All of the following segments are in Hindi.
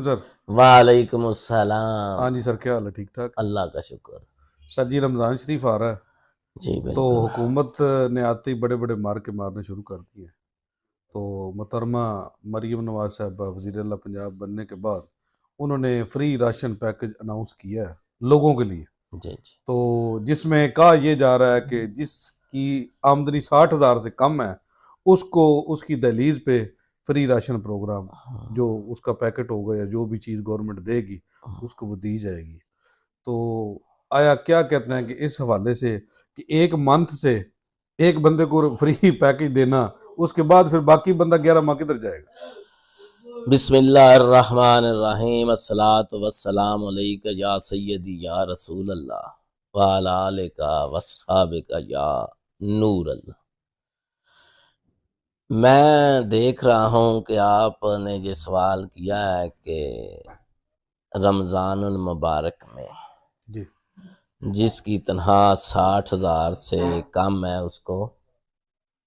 सर। वालेकुम अस्सलाम। हाँ जी सर, क्या हाल है? ठीक ठाक। अल्लाह का शुक्र। सर जी, रमज़ान शरीफ आ रहा है जी तो बिल्कुल। हुकूमत ने आते ही बड़े बड़े मार्के मारने शुरू कर दिए हैं। तो मोहतरमा मरीम नवाज साहबा वज़ीर अला पंजाब बनने के बाद उन्होंने फ्री राशन पैकेज अनाउंस किया है लोगों के लिए। जी जी। तो जिसमें कहा यह जा रहा है कि जिसकी आमदनी 60,000 से कम है उसको उसकी दहलीज पे फ्री राशन प्रोग्राम, जो उसका पैकेट होगा या जो भी चीज़ गवर्नमेंट देगी उसको वो दी जाएगी। तो आया क्या कहते हैं कि इस हवाले से कि एक मंथ से एक बंदे को फ्री पैकेज देना, उसके बाद फिर बाकी बंदा 11 माह किधर जाएगा? बिस्मिल्लाहिर्रहमानिर्रहीम। अस्सलातु वस्सलामु अलैका या सय्यदी या रसूल अल्लाह व अला आलिका वस्हाबिका या नूर अल्लाह। मैं देख रहा हूँ कि आपने ये सवाल किया है कि रमज़ानुल मुबारक में जी जिसकी तनख्वाह 60,000 से कम है उसको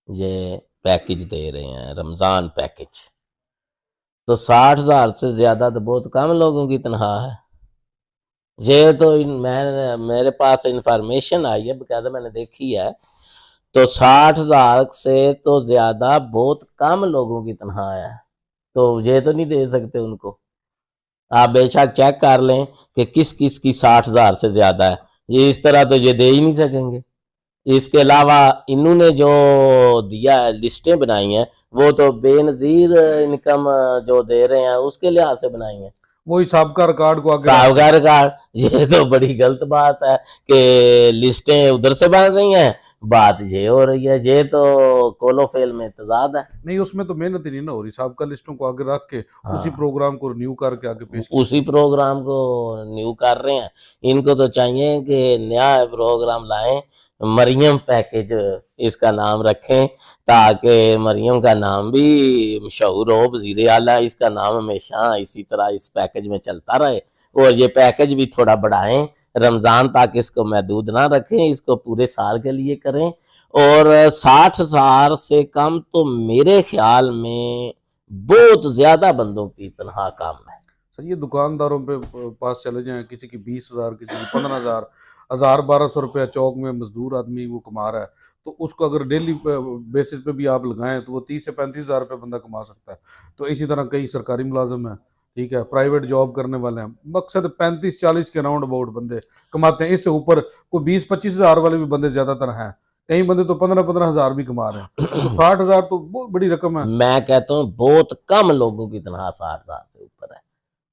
ये पैकेज दे रहे हैं, रमज़ान पैकेज। तो 60,000 से ज़्यादा तो बहुत कम लोगों की तनख्वाह है। ये तो मैं मेरे पास इंफॉर्मेशन आई है, बकायदा मैंने देखी है। तो 60,000 से तो ज़्यादा बहुत कम लोगों की तनख्वाह है, तो ये तो नहीं दे सकते उनको। आप बेशक चेक कर लें कि किस किस की 60,000 से ज़्यादा है। ये इस तरह तो ये दे ही नहीं सकेंगे। इसके अलावा इन्होंने जो दिया है, लिस्टें बनाई हैं, वो तो बेनज़ीर इनकम जो दे रहे हैं उसके लिहाज से बनाई हैं। वही सबका रिकॉर्ड को आगे रख के। सावकार कार्ड, ये तो बड़ी गलत बात है कि लिस्टें उधर से बन रही हैं, बात ये हो रही है। ये तो कोलो फेल में तजाद है। नहीं, उसमें तो मेहनत ही नहीं ना हो रही, सबका लिस्टों को आगे रख के उसी हाँ, प्रोग्राम को रिन्यू करके आगे पेश किया उसी जाए। प्रोग्राम को न्यू कर रहे हैं। इनको तो चाहिए कि नया प्रोग्राम लाएं, मरियम पैकेज इसका नाम रखें, ताकि मरियम का नाम भी मशहूर हो। वजीर आला इसका नाम हमेशा इसी तरह इस पैकेज में चलता रहे, और ये पैकेज भी थोड़ा बढ़ाएं। रमज़ान तक इसको महदूद ना रखें, इसको पूरे साल के लिए करें। और 60,000 से कम तो मेरे ख्याल में बहुत ज्यादा बंदों की तनख्वाह कम है। सर, ये दुकानदारों पे पास चले जाएं, किसी की 20,000, किसी की 15,000, 1,000-1,200 चौक में मजदूर आदमी वो कमा रहा है, तो उसको अगर डेली बेसिस पे भी आप लगाएं तो वो 30 से 35,000 रुपये बंदा कमा सकता है। तो इसी तरह कई सरकारी मुलाजिम हैं, ठीक है, प्राइवेट जॉब करने वाले हैं, मकसद 35-40 के राउंड अबाउट बंदे कमाते हैं। इससे ऊपर कोई 20-25 हज़ार वाले भी बंदे ज़्यादातर हैं। कई बंदे तो 15-15 हज़ार भी कमा रहे हैं। तो 60,000 तो बहुत बड़ी रकम है। मैं कहता हूँ बहुत कम लोगों की तनख्वाह 60,000 से ऊपर है।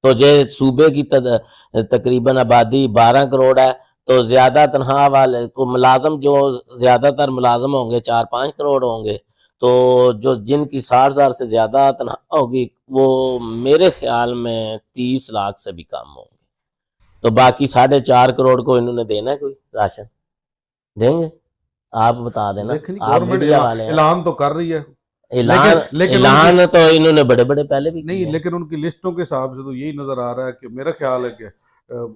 तो ये सूबे की तकरीबन आबादी 12 करोड़ है, तो ज्यादा तनख्वाह वाले को मुलाजम जो ज्यादातर मुलाजम होंगे 4-5 करोड़ होंगे। तो जो जिनकी 60,000 से ज्यादा तनख्वाह होगी वो मेरे ख्याल में 30 लाख से भी कम होंगे। तो बाकी 4.5 करोड़ को इन्होंने देना है कोई राशन? देंगे? आप बता देना, देखें, आप गवर्नमेंट मीडिया वाले हैं। ऐलान तो कर रही है, ऐलान, लेकिन लेकिन उनकी ऐलान तो इन्होंने बड़े बड़े पहले भी नहीं, किए हैं। लेकिन उनकी लिस्टों के हिसाब से तो यही नजर आ रहा है कि मेरा ख्याल है कि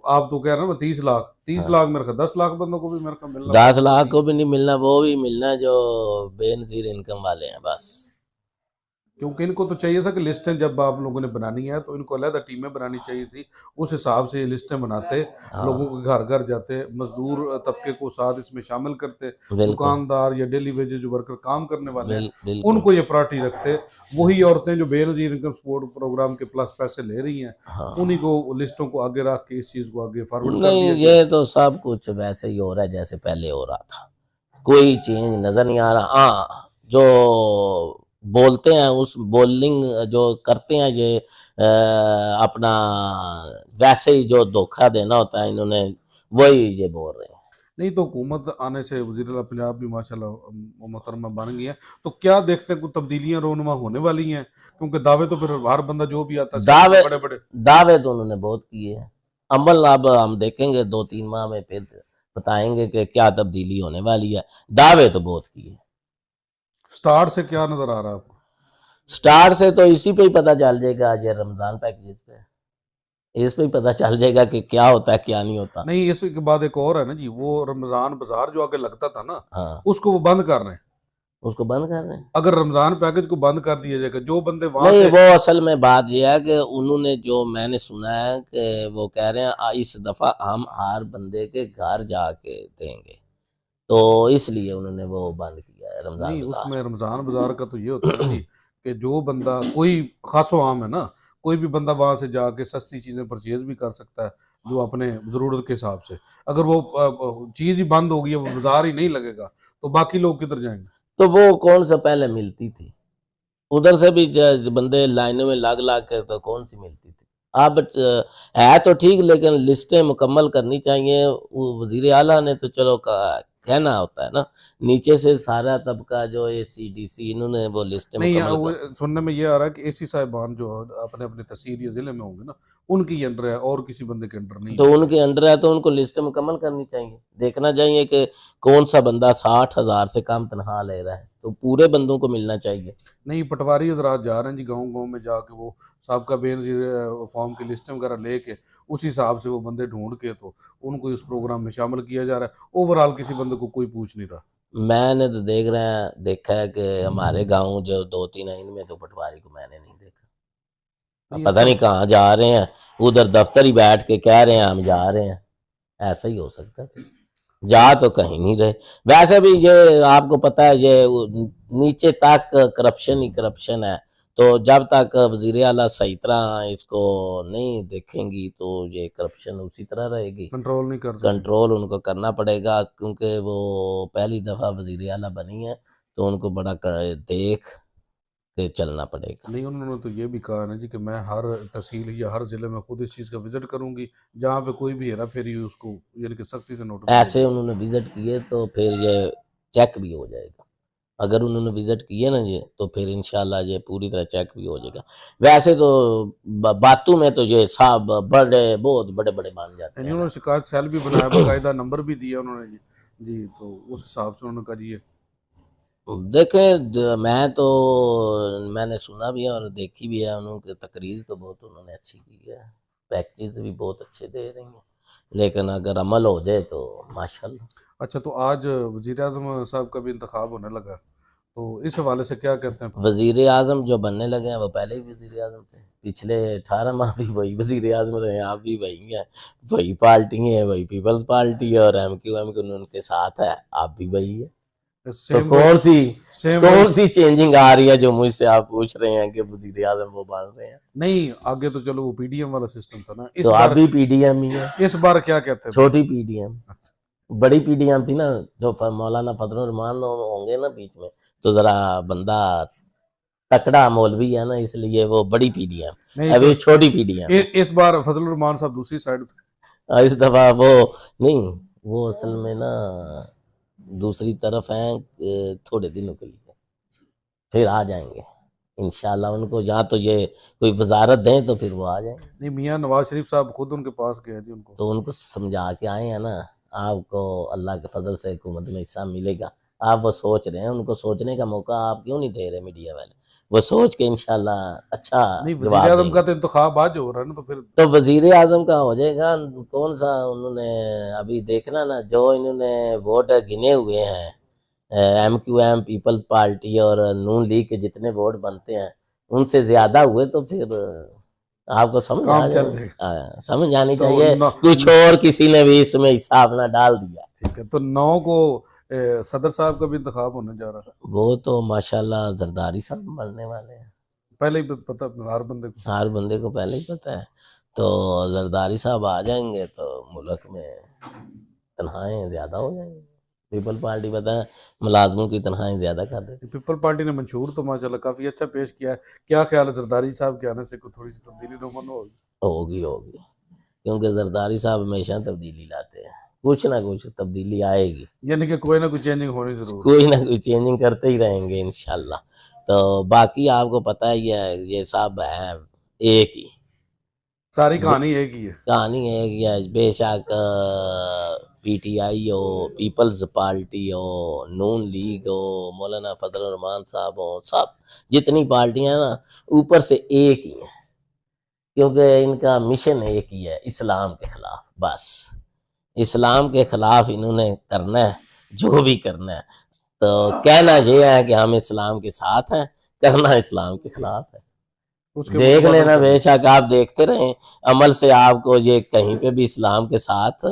आप तो कह रहे हो ना 30 लाख, तीस हाँ, लाख मेरे ख्याल 10 लाख बंदों को भी मेरे ख्याल मिलना 10 लाख पॉसिबल नहीं को है। भी नहीं मिलना, वो भी मिलना है जो बेनजीर इनकम वाले हैं बस। क्योंकि इनको तो चाहिए था कि लिस्टें जब आप लोगों ने बनानी है तो इनको अलग टीमें बनानी चाहिए थी। उस हिसाब से ये लिस्टें बनाते, लोगों हाँ, के घर घर जाते, मजदूर तबके को साथ इसमें शामिल करते, बिल्कुल, दुकानदार या डेली वेजेज जो वर्कर काम करने वाले हैं बिल्कुल। उनको ये प्रायोरिटी रखते। वही औरतें जो बेनजीर इनकम सपोर्ट प्रोग्राम के प्लस पैसे ले रही हैं, उन्हीं हाँ, को लिस्टों को आगे रख के इस चीज़ को आगे फॉरवर्ड कर नहीं दिया गया। ये तो सब कुछ वैसे ही हो रहा है जैसे पहले हो रहा था, कोई चेंज नजर नहीं आ रहा। हाँ, जो बोलते हैं उस बोलिंग जो करते हैं ये अपना वैसे ही जो धोखा देना होता है इन्होंने, वही ये बोल रहे हैं। नहीं, तो हुकूमत आने से वज़ीर आला पंजाब भी माशाल्लाह मोहतरमा बन गई हैं। तो क्या देखते हैं, कुछ तब्दीलियाँ रोनुमा होने वाली हैं? क्योंकि दावे तो फिर हर बंदा जो भी आता है सियासत दावे, में बड़े बड़े। दावे तो उन्होंने बहुत किए हैं। अमल अब हम देखेंगे 2-3 माह में, फिर बताएंगे कि क्या तब्दीली होने वाली है। दावे तो बहुत किए। स्टार्ट से क्या नजर आ रहा है आपको? स्टार से तो इसी पे ही पता चल जाएगा, आज रमजान पैकेज पे इस पे ही पता चल जाएगा कि क्या होता है क्या नहीं होता। नहीं, इसके बाद एक और है ना जी, वो रमजान बाजार जो आगे लगता था ना, हाँ, उसको वो बंद कर रहे हैं। उसको बंद कर रहे हैं। अगर रमजान पैकेज को बंद कर दिया जाएगा, जो बंदे वहां नहीं, से वो असल में बात यह है कि उन्होंने, जो मैंने सुना है कि वो कह रहे हैं इस दफ़ा हम हर बंदे के घर जाके देंगे, तो इसलिए उन्होंने वो बंद किया है रमज़ान नहीं, बाज़ार। उसमें रमजान बाजार का तो ये होता है ना जी कि जो बंदा कोई खासो आम है ना, कोई भी बंदा वहां से जाके सस्ती चीजें परचेज भी कर सकता है जो अपने जरूरत के हिसाब से। अगर वो चीज ही बंद होगी, वो बाजार ही नहीं लगेगा, तो बाकी लोग किधर जाएंगे? तो वो कौन सा पहले मिलती थी? उधर से भी बंदे लाइनों में लग लग के, तो कौन सी मिलती थी? अब है तो ठीक, लेकिन लिस्टें मुकम्मल करनी चाहिए। वजीर आला ने तो चलो कहना होता है ना, नीचे से सारा तबका जो ACDC इन्होंने वो लिस्टें नहीं, मुकम्मल वो कर। सुनने में ये आ रहा है कि एसी साहिबान जो अपने अपने तहसील या जिले में होंगे ना, उनकी अंडर है और किसी बंदे के अंडर नहीं तो है। उनके अंडर है तो उनको लिस्ट मुकम्मल करनी चाहिए, देखना चाहिए कि कौन सा बंदा 60,000 से कम तनख्वाह ले रहा है, तो पूरे बंदों को मिलना चाहिए। नहीं, पटवारी हजरात जा रहे हैं जी गांव गांव में जाके, वो साहब का बेनजीर फॉर्म की लिस्ट वगैरह लेके उस हिसाब से वो बंदे ढूंढ के तो उनको इस प्रोग्राम में शामिल किया जा रहा है। ओवरऑल किसी बंदे को कोई पूछ नहीं रहा। मैंने तो देखा है कि हमारे गांव जो 2-3 है, इनमें तो पटवारी को मैंने नहीं देखा। अब नहीं, पता अच्छा नहीं कहाँ जा रहे हैं, उधर दफ्तर ही बैठ के कह रहे हैं हम जा रहे हैं। ऐसा ही हो सकता है, जा तो कहीं नहीं रहे। वैसे भी ये आपको पता है, ये नीचे तक करप्शन ही करप्शन है, तो जब तक वजीर आला सही तरह इसको नहीं देखेंगी तो ये करप्शन उसी तरह रहेगी। कंट्रोल नहीं कर सकेंगे। कंट्रोल उनको करना पड़ेगा, क्योंकि वो पहली दफ़ा वजीर आला बनी है, तो उनको बड़ा देख के चलना पड़ेगा। नहीं, उन्होंने तो ये भी कहा ना जी कि मैं हर तहसील या हर जिले में खुद इस चीज़ का विजिट करूंगी, जहाँ पे कोई भी हेरा फेरी हुई उसको यानी कि सख्ती से नोटिस ऐसे देंगे। उन्होंने विजिट किए तो फिर ये चेक भी हो जाएगा। अगर उन्होंने विजिट किए ना ये, तो फिर इंशाल्लाह ये पूरी तरह चेक भी हो जाएगा। वैसे तो बातों में तो ये साहब बड़े, बहुत बड़े बड़े मान जाते यानी हैं उन्होंने ना। शिकायत सेल भी बनाया, बाकायदा नंबर भी दिया उन्होंने जी। जी, तो उस हिसाब से उन्होंने कहा जी ये देखें, मैं तो, मैंने सुना भी है और देखी भी है, उन्होंने तकरीर तो बहुत उन्होंने अच्छी की है, पैकेजेस भी बहुत अच्छे दे रही हैं, लेकिन अगर अमल हो जाए तो माशाल्लाह। अच्छा, तो आज वजीर आजम साहब का भी इंतखाब होने लगा, तो इस हवाले से क्या कहते हैं? वजीर आजम जो बनने लगे हैं वो पहले ही वजीर आजम थे, पिछले 18 माह भी वही वजीर आजम रहे हैं, आप भी वही हैं, वही पार्टी है, वही पीपल्स पार्टी है, और MQM उनके साथ है, आप भी वही है। तो सेम वही, सेम वही। कौन सी चेंजिंग आ रही है जो मुझसे आप पूछ रहे हैं कि वजीर आजम वो बन रहे हैं? नहीं, आगे तो चलो वो पीडीएम वाला सिस्टम था ना, तो आप भी PDM ही है, इस बार क्या कहते हैं फिर? छोटी PDM। बड़ी PDM थी ना, जो मौलाना फजलुर रहमान होंगे ना बीच में, तो जरा बंदा तकड़ा मौलवी है ना, इसलिए वो बड़ी PDM, नहीं तो अभी छोटी PDM है। इस बार फजलुर रहमान साहब दूसरी साइड पे। और इस दफा वो नहीं, वो असल में ना दूसरी तरफ हैं, थोड़े दिनों के लिए फिर आ जाएंगे इंशाल्लाह। उनको या तो ये कोई वजारत दें तो फिर वो आ जाएंगे। नहीं, मियाँ नवाज शरीफ साहब खुद उनके पास गए जी उनको। तो उनको समझा के आए हैं ना, आपको अल्लाह के फजल से हुकूमत में हिस्सा मिलेगा। आप वो सोच रहे हैं, उनको सोचने का मौका आप क्यों नहीं दे रहे मीडिया वाले? वो सोच के इंशाल्लाह अच्छा नहीं, वजीर जवाब आजम का देंगे। तो इंतखाब आज हो रहा है ना, तो फिर तो वजीर आजम का हो जाएगा, कौन सा उन्होंने अभी देखना ना, जो इन्होंने वोट गिने हुए हैं, MQM पीपल्स पार्टी और नून लीग के जितने वोट बनते हैं, उनसे ज्यादा हुए तो फिर आपको समझ आ काम चल जाए, जाएगा। समझ आनी तो चाहिए। कुछ और किसी ने भी इसमें हिस्सा अपना डाल दिया। ठीक है, तो 9 को सदर साहब का भी इंतखाब होने जा रहा है। वो तो माशाल्लाह जरदारी साहब बनने वाले हैं, पहले ही पता हर बंदे को। हर बंदे को पहले ही पता है। तो जरदारी साहब आ जाएंगे तो मुल्क में तनख्वाहें ज़्यादा हो जाएंगी। पीपल पार्टी पता है मुलाजमों की तनख्वाहें ज़्यादा कर देती। पीपल पार्टी ने मंशूर तो माशाल्लाह काफी अच्छा पेश किया है। क्या ख्याल है, जरदारी साहब के आने से कोई थोड़ी सी तब्दीली रोमन होगी? होगी होगी, क्योंकि जरदारी साहब हमेशा तब्दीली लाते हैं, कुछ ना कुछ तब्दीली आएगी, यानी कि कोई ना कोई चेंजिंग होनी जरूर है। कोई ना कोई चेंजिंग करते ही रहेंगे इंशाल्लाह। तो बाकी आपको पता ही है, ये सब है एक ही सारी कहानी एक ही है। कहानी है कि आज बेशक PTI हो, पीपल्स पार्टी हो, नून लीग हो, मौलाना फजल रहमान साहब हो, सब जितनी पार्टियां हैं ना, ऊपर से एक ही हैं, क्योंकि इनका मिशन एक ही है, इस्लाम के खिलाफ। बस इस्लाम के खिलाफ इन्होंने करना है, जो भी करना है। तो कहना ये है कि हम इस्लाम के साथ हैं, करना इस्लाम के खिलाफ है। उसके देख मुताबिक लेना, करना। बेशक आप देखते रहें, अमल से आपको ये कहीं पे भी इस्लाम के साथ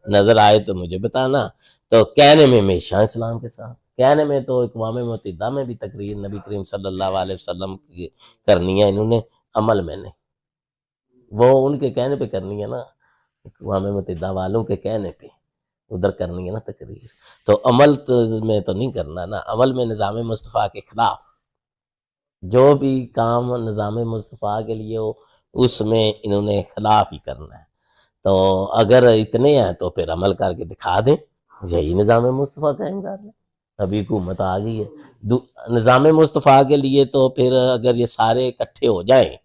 नजर आए तो मुझे बताना। तो कहने में हमेशा इस्लाम के साथ, कहने में तो इक़वाम मुत्तहिदा में भी तकरीर नबी करीम सल्लल्लाहु अलैहि वसल्लम की करनी है इन्होंने, अमल में नहीं। वो उनके कहने पे करनी है ना, इक़वाम मुत्तहिदा वालों के कहने पे उधर करनी है ना तकरीर। तो अमल में तो नहीं करना ना, अमल में निज़ाम मुस्तफ़ा के खिलाफ जो भी काम निज़ाम मुस्तफ़ा के लिए हो उसमें इन्होंने खिलाफ ही करना है। तो अगर इतने हैं तो फिर अमल करके दिखा दें, यही निज़ाम मुस्तफ़ा कायम कर लें। अभी हुकूमत आ गई है निज़ाम मुस्तफ़ा के लिए, तो फिर अगर ये सारे इकट्ठे हो जाएं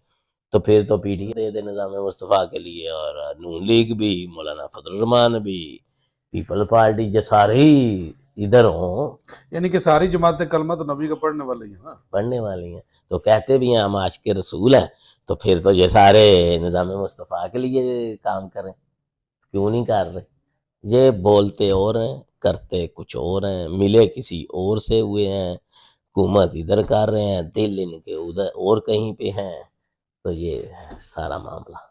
तो फिर तो पीटीआई दे दे निज़ाम मुस्तफ़ा के लिए, और नून लीग भी, मौलाना फजल रहमान भी, पीपल पार्टी, जो सारे ही इधर हों, यानी कि सारी जमातें कलमा तो नबी का पढ़ने वाली है ना। पढ़ने वाली हैं, तो कहते भी हैं हम आशिक़ रसूल हैं, तो फिर तो ये सारे निज़ाम मुस्तफ़ा के लिए काम करें, क्यों नहीं कर रहे? ये बोलते और हैं, करते कुछ और हैं, मिले किसी और से हुए हैं, हुकूमत इधर कर रहे हैं, दिल इनके उधर और कहीं पे हैं। तो ये है सारा मामला।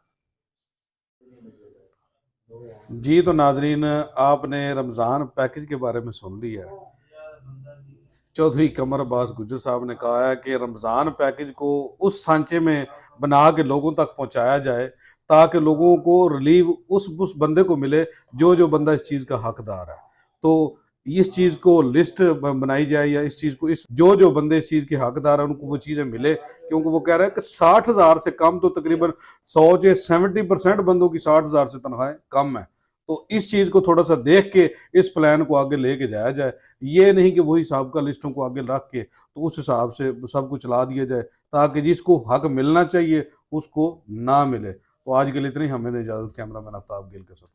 जी तो नाजरीन, आपने रमज़ान पैकेज के बारे में सुन लिया है। चौधरी कमर अब्बास गुज्जर साहब ने कहा है कि रमज़ान पैकेज को उस सांचे में बना के लोगों तक पहुंचाया जाए ताकि लोगों को रिलीफ उस बंदे को मिले जो जो बंदा इस चीज़ का हकदार है। तो इस चीज़ को लिस्ट बनाई जाए, या इस चीज़ को इस जो जो बंदे इस चीज़ के हकदार हैं उनको वो चीज़ें मिले, क्योंकि वो कह रहे हैं कि 60,000 से कम तो तकरीबन 100 से 70% बंदों की 60,000 से तनख्वाहें कम है। तो इस चीज़ को थोड़ा सा देख के इस प्लान को आगे लेके जाया जाए। ये नहीं कि वही साहब का लिस्टों को आगे रख के तो उस हिसाब से सब कुछ चला दिया जाए ताकि जिसको हक मिलना चाहिए उसको ना मिले। तो आज के लिए इतनी, हमें इजाज़त। कैमरामैन आफ्ताब गिल के साथ।